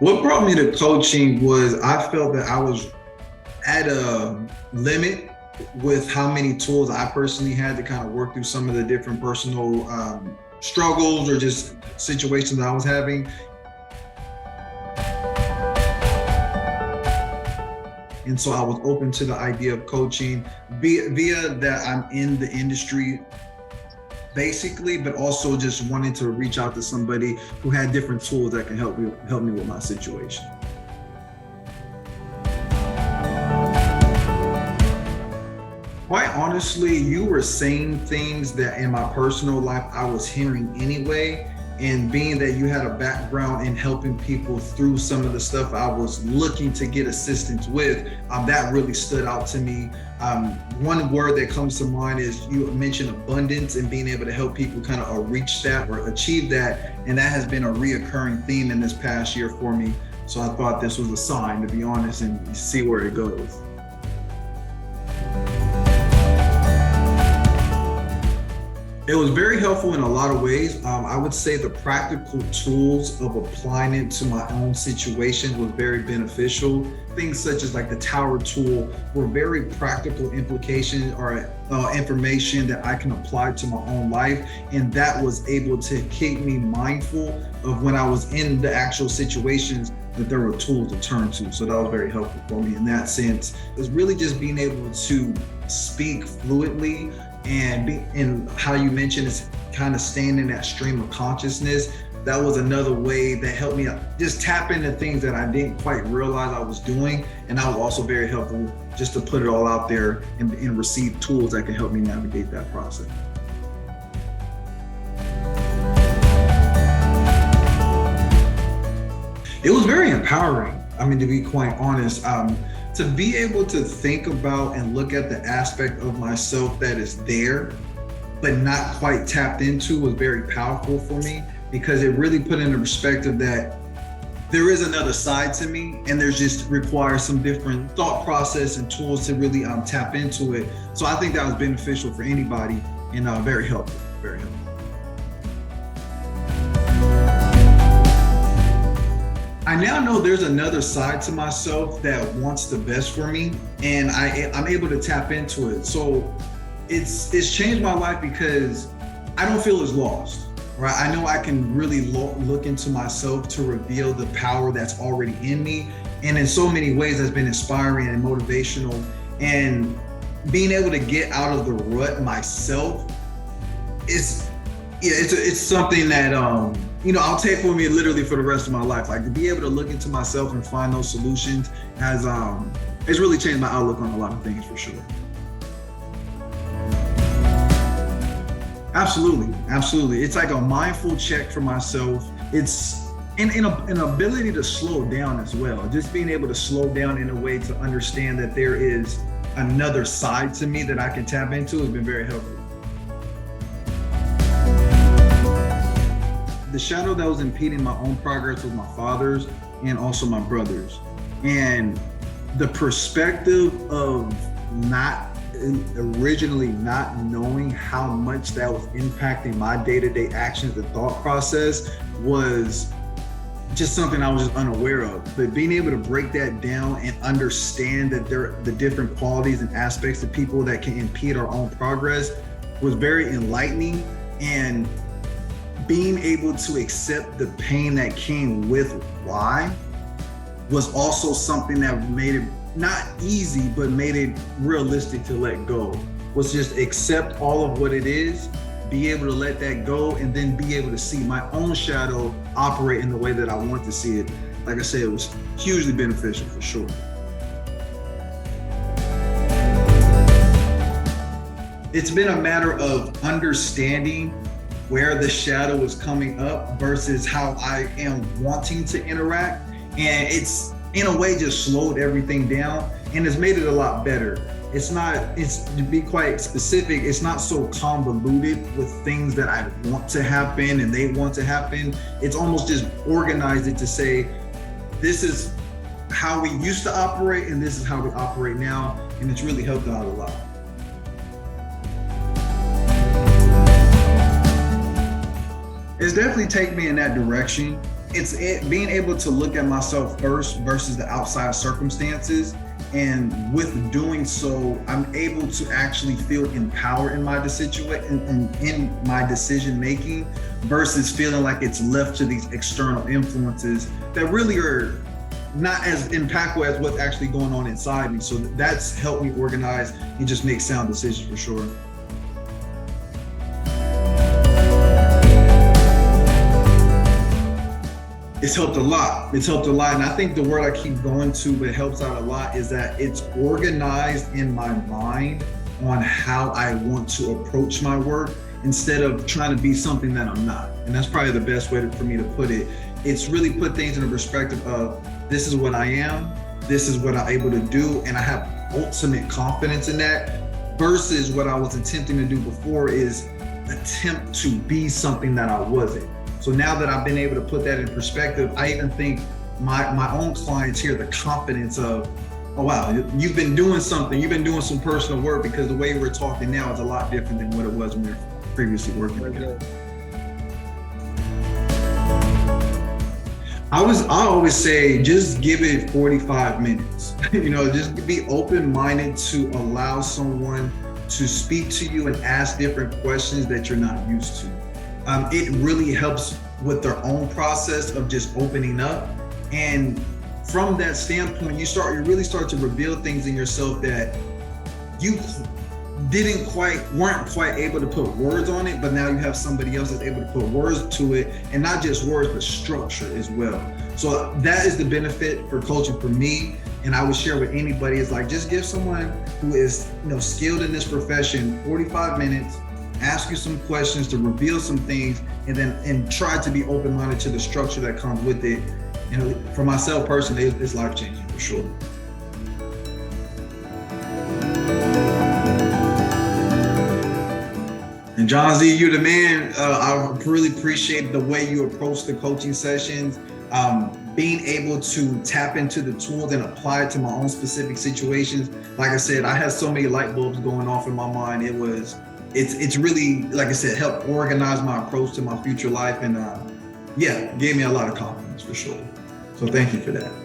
What brought me to coaching was I felt that I was at a limit with how many tools I personally had to kind of work through some of the different personal struggles or just situations that I was having. And so I was open to the idea of coaching via that I'm in the industry basically, but also just wanting to reach out to somebody who had different tools that can help me with my situation. Quite honestly, you were saying things that in my personal life I was hearing anyway. And being that you had a background in helping people through some of the stuff I was looking to get assistance with, that really stood out to me. One word that comes to mind is you mentioned abundance and being able to help people kind of reach that or achieve that. And that has been a reoccurring theme in this past year for me. So I thought this was a sign, to be honest, and see where it goes. It was very helpful in a lot of ways. I would say the practical tools of applying it to my own situation was very beneficial. Things such as like the tower tool were very practical implications or information that I can apply to my own life. And that was able to keep me mindful of when I was in the actual situations that there were tools to turn to. So that was very helpful for me in that sense. It's really just being able to speak fluently and how you mentioned is kind of staying in that stream of consciousness. That was another way that helped me just tap into things that I didn't quite realize I was doing. And that was also very helpful just to put it all out there and receive tools that can help me navigate that process. It was very empowering. I mean, to be quite honest, to be able to think about and look at the aspect of myself that is there, but not quite tapped into was very powerful for me because it really put into perspective that there is another side to me and there's just requires some different thought process and tools to really tap into it. So I think that was beneficial for anybody and very helpful, very helpful. I now know there's another side to myself that wants the best for me, and I'm able to tap into it. So it's changed my life because I don't feel as lost, right? I know I can really look into myself to reveal the power that's already in me, and in so many ways that's been inspiring and motivational. And being able to get out of the rut myself it's something that I'll take with me literally for the rest of my life. Like to be able to look into myself and find those solutions has it's really changed my outlook on a lot of things for sure. Absolutely. It's like a mindful check for myself. It's an ability to slow down as well. Just being able to slow down in a way to understand that there is another side to me that I can tap into has been very helpful. The shadow that was impeding my own progress was my father's and also my brother's. And the perspective of originally not knowing how much that was impacting my day-to-day actions and thought process was just something I was just unaware of. But being able to break that down and understand that there are the different qualities and aspects of people that can impede our own progress was very enlightening. And being able to accept the pain that came with why was also something that made it not easy, but made it realistic to let go. Was just accept all of what it is, be able to let that go, and then be able to see my own shadow operate in the way that I want to see it. Like I said, it was hugely beneficial for sure. It's been a matter of understanding where the shadow is coming up versus how I am wanting to interact. And it's in a way just slowed everything down and it's made it a lot better. It's to be quite specific, it's not so convoluted with things that I want to happen and they want to happen. It's almost just organized it to say, this is how we used to operate and this is how we operate now. And it's really helped out a lot. It's definitely taken me in that direction. being able to look at myself first versus the outside circumstances. And with doing so, I'm able to actually feel empowered in my in my decision making versus feeling like it's left to these external influences that really are not as impactful as what's actually going on inside me. So that's helped me organize and just make sound decisions for sure. It's helped a lot. It's helped a lot. And I think the word I keep going to, but it helps out a lot, is that it's organized in my mind on how I want to approach my work instead of trying to be something that I'm not. And that's probably the best way for me to put it. It's really put things in a perspective of, this is what I am, this is what I'm able to do, and I have ultimate confidence in that, versus what I was attempting to do before is attempt to be something that I wasn't. So now that I've been able to put that in perspective, I even think my own clients hear the confidence of, oh wow, you've been doing something, you've been doing some personal work, because the way we're talking now is a lot different than what it was when we were previously working together. I always say, just give it 45 minutes. Just be open-minded to allow someone to speak to you and ask different questions that you're not used to. It really helps with their own process of just opening up. And from that standpoint, you really start to reveal things in yourself that you weren't quite able to put words on it, but now you have somebody else that's able to put words to it, and not just words, but structure as well. So that is the benefit for coaching for me. And I would share with anybody, is like, just give someone who is skilled in this profession 45 minutes, ask you some questions to reveal some things, and try to be open-minded to the structure that comes with it. For myself personally, it's life-changing for sure. And John Z, you're the man. I really appreciate the way you approach the coaching sessions. Being able to tap into the tools and apply it to my own specific situations. Like I said, I had so many light bulbs going off in my mind. It's really, like I said, helped organize my approach to my future life, and gave me a lot of confidence for sure. So thank you for that.